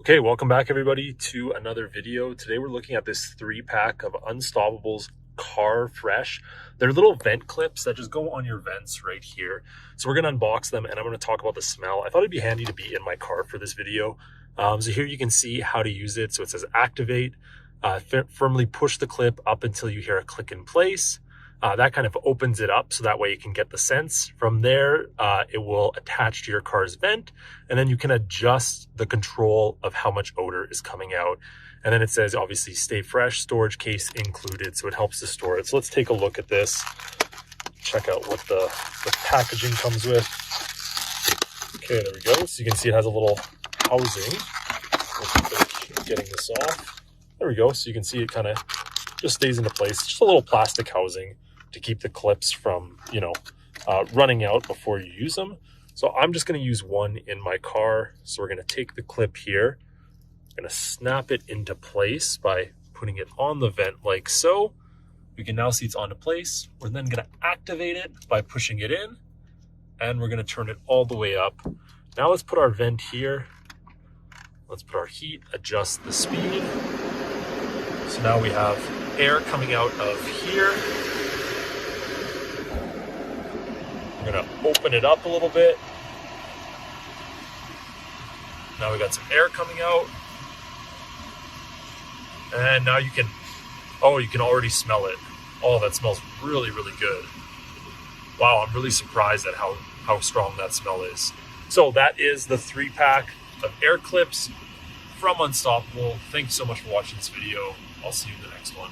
Okay, welcome back everybody to another video. Today we're looking at this 3-pack of Unstopables Car Fresh. They're little vent clips that just go on your vents right here. So we're gonna unbox them and I'm gonna talk about the smell. I thought it'd be handy to be in my car for this video. So here you can see how to use it. So it says activate, firmly push the clip up until you hear a click in place. That kind of opens it up so that way you can get the sense. From there, it will attach to your car's vent, and then you can adjust the control of how much odor is coming out. And then it says, obviously, stay fresh, storage case included, so it helps to store it. So let's take a look at this, check out what the packaging comes with. Okay, there we go. So you can see it has a little housing. Getting this off. There we go. So you can see it kind of just stays into place. Just a little plastic housing to keep the clips from, running out before you use them. So I'm just going to use one in my car. So we're going to take the clip here, going to snap it into place by putting it on the vent like so. We can now see it's onto place. We're then going to activate it by pushing it in, and we're going to turn it all the way up. Now let's put our vent here. Let's put our heat, adjust the speed. So now we have air coming out of here. We're gonna open it up a little bit. Now we got some air coming out. And now you can already smell it. Oh, that smells really, really good. Wow, I'm really surprised at how strong that smell is. So that is the 3-pack of air clips from Unstoppable. Thanks so much for watching this video. I'll see you in the next one.